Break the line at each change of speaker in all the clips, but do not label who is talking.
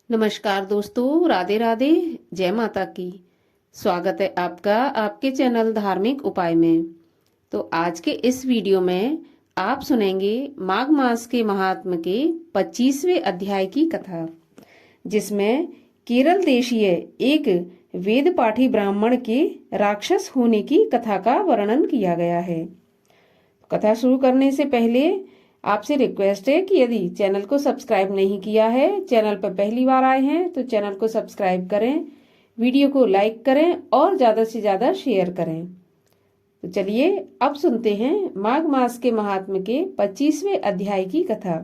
नमस्कार दोस्तों, राधे राधे, जय माता की। स्वागत है आपका आपके चैनल धार्मिक उपाय में। तो आज के इस वीडियो में आप सुनेंगे माघ मास के महात्म के 25वें अध्याय की कथा, जिसमें केरल देशीय एक वेद पाठी ब्राह्मण के राक्षस होने की कथा का वर्णन किया गया है। कथा शुरू करने से पहले आपसे रिक्वेस्ट है कि यदि चैनल को सब्सक्राइब नहीं किया है, चैनल पर पहली बार आए हैं तो चैनल को सब्सक्राइब करें, वीडियो को लाइक करें और ज्यादा से ज्यादा शेयर करें। तो चलिए अब सुनते हैं माघ मास के महात्म के 25वें अध्याय की कथा।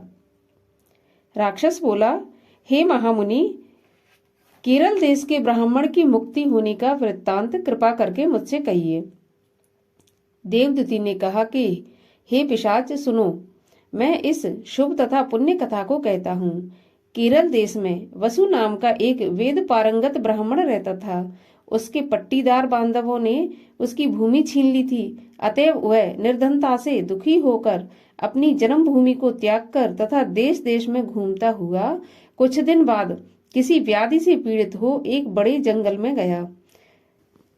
राक्षस बोला, हे महामुनि, केरल देश के ब्राह्मण की मुक्ति होने का वृत्तांत कृपा करके मुझसे कहिए। देवदूती ने कहा कि हे पिशाच, सुनो, मैं इस शुभ तथा पुण्य कथा को कहता हूँ। केरल देश में वसु नाम का एक वेद पारंगत ब्राह्मण रहता था। उसके पट्टीदार बांधवों ने उसकी भूमि छीन ली थी। अतएव वह निर्धनता से दुखी होकर अपनी जन्मभूमि को त्याग कर तथा देश देश में घूमता हुआ कुछ दिन बाद किसी व्याधि से पीड़ित हो एक बड़े जंगल में गया।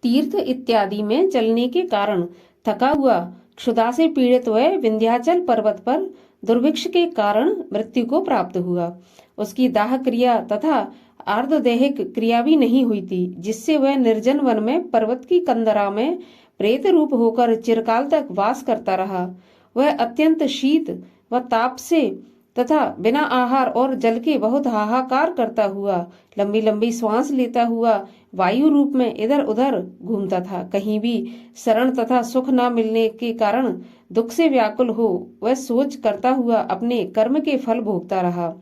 तीर्थ इत्यादि में चलने के कारण थका हुआ क्षुधा से पीड़ित वह विंध्याचल पर्वत पर दुर्भिक्ष के कारण मृत्यु को प्राप्त हुआ। उसकी दाह क्रिया तथा आर्धदैहिक क्रिया भी नहीं हुई थी, जिससे वह निर्जन वन में पर्वत की कंदरा में प्रेत रूप होकर चिरकाल तक वास करता रहा। वह अत्यंत शीत व ताप से तथा बिना आहार और जल के बहुत हाहाकार करता हुआ लंबी लंबी श्वास लेता हुआ वायु रूप में इधर उधर घूमता था। कहीं भी शरण तथा सुख न मिलने के कारण दुख से व्याकुल हो वह सोच करता हुआ अपने कर्म के फल भोगता रहा।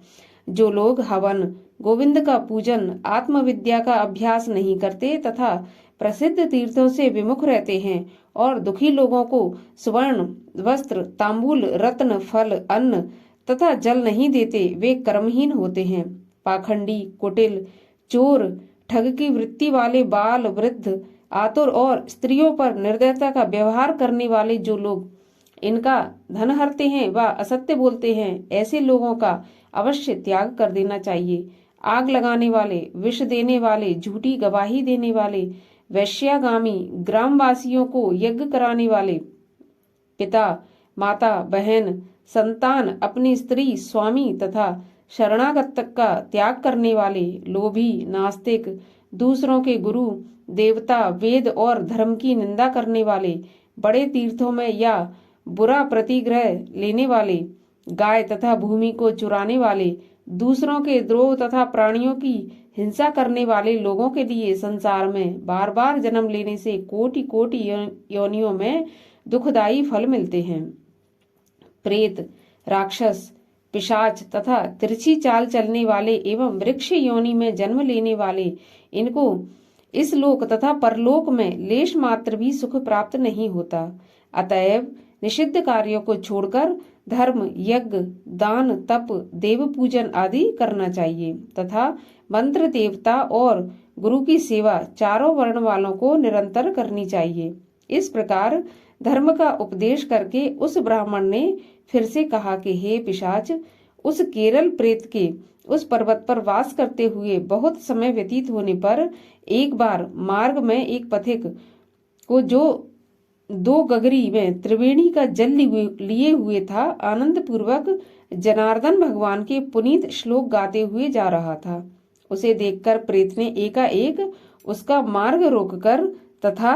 जो लोग हवन, गोविंद का पूजन, आत्मविद्या का अभ्यास नहीं करते तथा प्रसिद्ध तीर्थों से विमुख रहते हैं और दुखी लोगों को स्वर्ण वस्त्र, तांबूल, रत्न, फल, अन्न तथा जल नहीं देते, वे कर्महीन होते हैं। पाखंडी, कुटिल, चोर, ठग की वृत्ति वाले बाल, वृद्ध, आतुर और स्त्रियों पर निर्दयता का व्यवहार करने वाले जो लोग इनका धन हरते हैं व असत्य बोलते हैं, ऐसे लोगों का अवश्य त्याग कर देना चाहिए। आग लगाने वाले, विष देने वाले, झूठी गवाही देने वाले, वैश्यागामी, ग्रामवासियों को यज्ञ कराने वाले, पिता, माता, बहन, संतान, अपनी स्त्री, स्वामी तथा शरणागत तक का त्याग करने वाले, लोभी, नास्तिक, दूसरों के गुरु, देवता, वेद और धर्म की निंदा करने वाले, बड़े तीर्थों में या बुरा प्रतिग्रह लेने वाले, गाय तथा भूमि को चुराने वाले, दूसरों के द्रोह तथा प्राणियों की हिंसा करने वाले लोगों के लिए संसार में बार बार जन्म लेने से कोटि कोटि योनियों में दुखदायी फल मिलते हैं। प्रेत, राक्षस, पिशाच तथा तिरछी चाल चलने वाले एवं वृक्ष योनि में जन्म लेने वाले, इनको इस लोक तथा परलोक में लेश मात्र भी सुख प्राप्त नहीं होता। अतएव निषिद्ध कार्यों को छोड़कर धर्म, यज्ञ, दान, तप, देव पूजन आदि करना चाहिए तथा मंत्र, देवता और गुरु की सेवा चारों वर्ण वालों को निरंतर करनी चाहिए। इस प्रकार धर्म का उपदेश करके उस ब्राह्मण ने फिर से कहा कि हे पिशाच, उस केरल प्रेत के उस पर्वत पर वास करते हुए बहुत समय व्यतीत होने पर एक बार मार्ग में एक पथिक को, जो 2 गगरी में त्रिवेणी का जल लिए हुए था, आनंद पूर्वक जनार्दन भगवान के पुनीत श्लोक गाते हुए जा रहा था। उसे देखकर प्रेत ने एकाएक उसका मार्ग रोककर तथा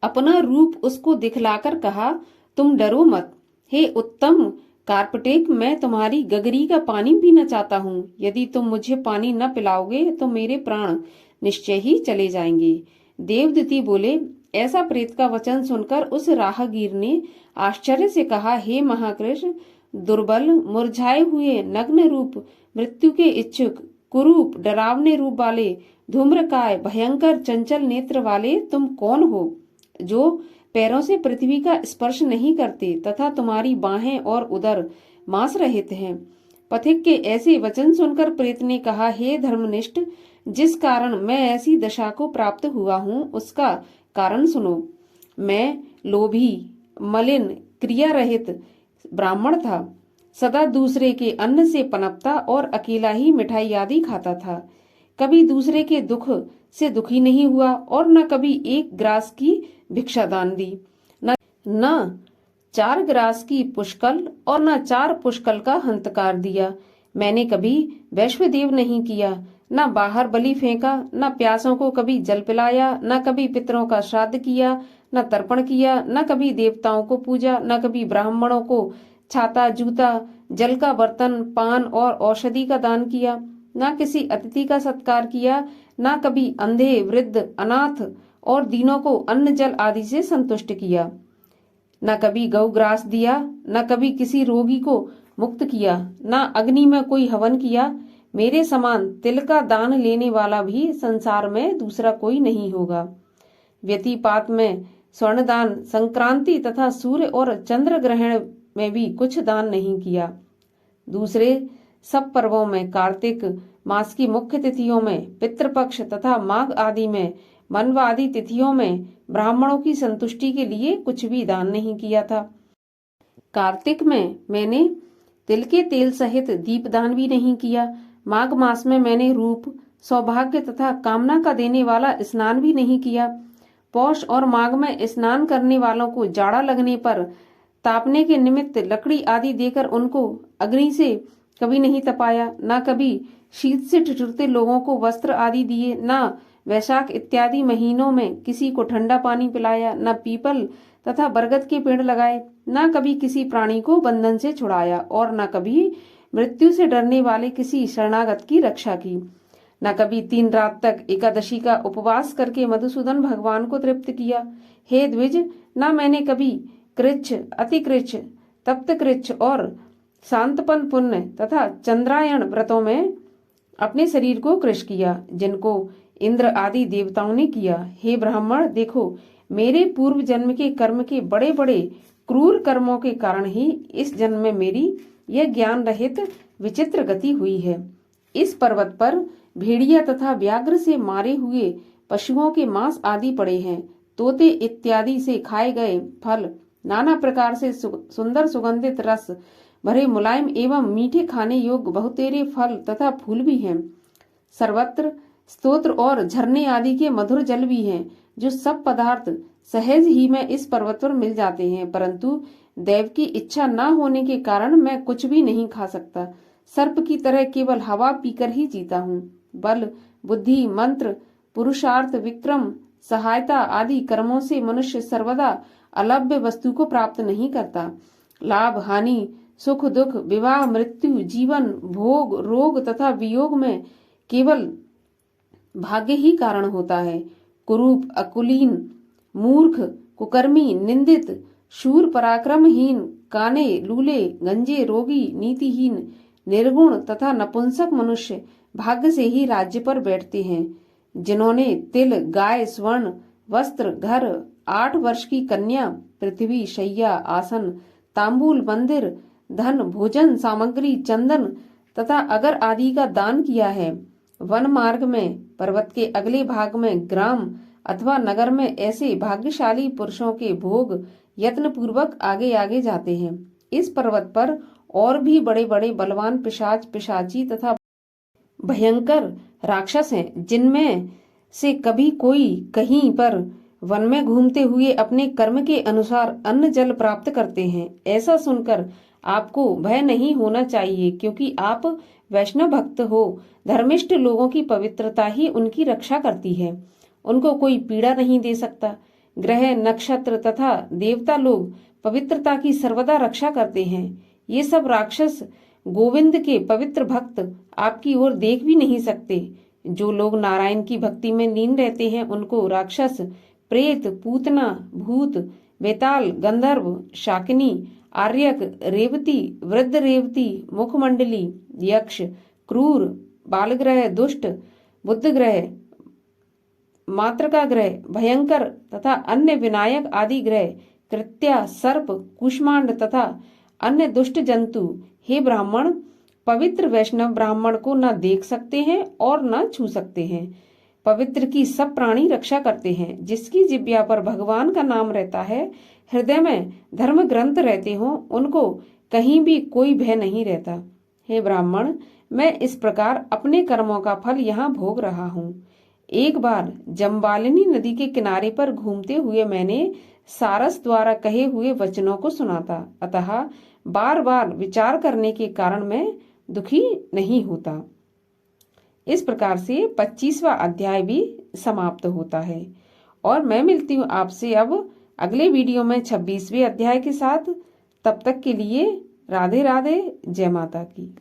अपना रूप उसको दिखलाकर कहा, तुम डरो मत। हे उत्तम कार्पटेक, मैं तुम्हारी गगरी का पानी पीना चाहता हूँ। यदि तुम मुझे पानी न पिलाओगे तो मेरे प्राण निश्चय ही चले जाएंगे। देवदूती बोले, ऐसा प्रेत का वचन सुनकर उस राहगीर ने आश्चर्य से कहा, हे महाकृष्ण, दुर्बल, मुरझाए हुए, नग्न रूप, मृत्यु के इच्छुक, कुरूप, डरावने रूप वाले, धूम्रकाय, भयंकर चंचल नेत्र वाले तुम कौन हो, जो पैरों से पृथ्वी का स्पर्श नहीं करते तथा तुम्हारी बाहें और उदर मांस रहित हैं। पथिक के ऐसे वचन सुनकर प्रेत ने कहा, हे धर्मनिष्ठ, जिस कारण मैं ऐसी दशा को प्राप्त हुआ हूँ उसका कारण सुनो। मैं लोभी, मलिन, क्रिया रहित ब्राह्मण था। सदा दूसरे के अन्न से पनपता और अकेला ही मिठाई आदि खाता था। कभी दूसरे के दुख से दुखी नहीं हुआ और न कभी एक ग्रास की भिक्षा दान दी, न 4 ग्रास की पुष्कल और न 4 पुष्कल का हंतकार दिया। मैंने कभी वैश्वदेव नहीं किया, न बाहर बलि फेंका, न प्यासों को कभी जल पिलाया, न कभी पितरों का श्राद्ध किया, न तर्पण किया, न कभी देवताओं को पूजा, न कभी ब्राह्मणों को छाता, जूता, जल का बर्तन, पान और औषधि का दान किया, न किसी अतिथि का सत्कार किया, न कभी अंधे, वृद्ध, अनाथ और दीनों को अन्न जल आदि से संतुष्ट किया, न कभी गौ ग्रास दिया, न कभी किसी रोगी को मुक्त किया, न अग्नि में कोई हवन किया। मेरे समान तिल का दान लेने वाला भी संसार में दूसरा कोई नहीं होगा। व्यतिपात में स्वर्णदान, संक्रांति तथा सूर्य और चंद्र ग्रहण में भी कुछ दान नहीं किया। दूसरे सब पर्वों में, कार्तिक मास की मुख्य तिथियों में, पितृपक्ष तथा माघ आदि में, मनवा आदि तिथियों में ब्राह्मणों की संतुष्टि के लिए कुछ भी दान नहीं किया था। कार्तिक में मैंने तिल के तेल सहित दीपदान भी नहीं किया। माघ मास में मैंने रूप, सौभाग्य तथा कामना का देने वाला स्नान भी नहीं किया। पौष और माघ में स्नान करने वालों को जाड़ा लगने पर तापने के निमित्त लकड़ी आदि देकर उनको अग्नि से कभी नहीं तपाया, न कभी शीत से ठिठुरते लोगों को वस्त्र आदि दिए, न वैशाख इत्यादि महीनों में किसी को ठंडा पानी पिलाया, न पीपल तथा बरगद के पेड़ लगाए, न कभी किसी प्राणी को बंधन से छुड़ाया और न कभी मृत्यु से डरने वाले किसी शरणागत की रक्षा की। न कभी 3 रात तक एकादशी का उपवास करके मधुसूदन भगवान को तृप्त किया। हे द्विज, न मैंने कभी कृच्छ, अतिकृच्छ, तप्त कृच्छ और शांतपन पुण्य तथा चंद्रायण व्रतों में अपने शरीर को कृश किया, जिनको इंद्र आदि देवताओं ने किया। हे ब्राह्मण, देखो, मेरे पूर्व जन्म के कर्म के बड़े बड़े क्रूर कर्मों के कारण ही इस जन्म में मेरी यह ज्ञान रहित विचित्र गति हुई है। इस पर्वत पर भेड़िया तथा व्याघ्र से मारे हुए पशुओं के मांस आदि पड़े हैं। तोते इत्यादि से खाए गए फल, नाना प्रकार से सुंदर सुगंधित रस भरे मुलायम एवं मीठे खाने योग्य बहुतेरे फल तथा फूल भी हैं। सर्वत्र स्तोत्र और झरने आदि के मधुर जल भी हैं, जो सब पदार्थ सहज ही में इस पर्वत पर मिल जाते हैं, परंतु देव की इच्छा न होने के कारण मैं कुछ भी नहीं खा सकता। सर्प की तरह केवल हवा पीकर ही जीता हूँ। बल, बुद्धि, मंत्र, पुरुषार्थ, विक्रम, सहायता आदि कर्मों से मनुष्य सर्वदा अलभ्य वस्तु को प्राप्त नहीं करता। लाभ, हानि, सुख, दुख, विवाह, मृत्यु, जीवन, भोग, रोग तथा वियोग में केवल भाग्य ही कारण होता है। कुरूप, अकुलीन, मूर्ख, कुकर्मी, निंदित, शूर, पराक्रमहीन, काने, लूले, गंजे, रोगी, नीतिहीन, निर्गुण तथा नपुंसक मनुष्य भाग्य से ही राज्य पर बैठते हैं। जिन्होंने तिल, गाय, स्वर्ण, वस्त्र, घर, 8 वर्ष की कन्या, पृथ्वी, शैया, आसन, तांबूल, मंदिर, धन, भोजन सामग्री, चंदन तथा अगर आदि का दान किया है। वन मार्ग में, पर्वत के अगले भाग में, ग्राम अथवा नगर में ऐसे भाग्यशाली पुरुषों के भोग यत्न पूर्वक आगे आगे जाते हैं। इस पर्वत पर और भी बड़े बड़े बलवान पिशाच, पिशाची तथा भयंकर राक्षस हैं, जिनमें से कभी कोई कहीं पर वन में घूमते हुए अपने कर्म के अनुसार अन्न जल प्राप्त करते हैं। ऐसा सुनकर आपको भय नहीं होना चाहिए, क्योंकि आप वैष्णव भक्त हो। धर्मिष्ठ लोगों की पवित्रता ही उनकी रक्षा करती है, उनको कोई पीड़ा नहीं दे सकता। ग्रह, नक्षत्र तथा देवता लोग पवित्रता की सर्वदा रक्षा करते हैं। ये सब राक्षस गोविंद के पवित्र भक्त आपकी ओर देख भी नहीं सकते। जो लोग नारायण की भक्ति में लीन रहते हैं, उनको राक्षस, प्रेत, पूतना, भूत, बेताल, गंधर्व, शाकिनी, आर्यक, रेवती, वृद्ध रेवती, मुखमंडली, यक्ष, क्रूर, बालग्रह, दुष्ट, बुद्ध ग्रह, मातृका ग्रह, भयंकर तथा अन्य विनायक आदि ग्रह, कृत्या, सर्प, कुष्मांड तथा अन्य दुष्ट जंतु, हे ब्राह्मण, पवित्र वैष्णव ब्राह्मण को न देख सकते हैं और न छू सकते हैं। पवित्र की सब प्राणी रक्षा करते हैं। जिसकी जिह्वा पर भगवान का नाम रहता है, हृदय में धर्म ग्रंथ रहते हो, उनको कहीं भी कोई भय नहीं रहता। हे ब्राह्मण, मैं इस प्रकार अपने कर्मों का फल यहाँ भोग रहा हूँ। एक बार जम्बालिनी नदी के किनारे पर घूमते हुए मैंने सारस द्वारा कहे हुए वचनों को सुना था, अतः बार बार विचार करने के कारण मैं दुखी नहीं होता। इस प्रकार से 25वां अध्याय भी समाप्त होता है और मैं मिलती हूँ आपसे अब अगले वीडियो में 26वें अध्याय के साथ। तब तक के लिए राधे राधे, जय माता की।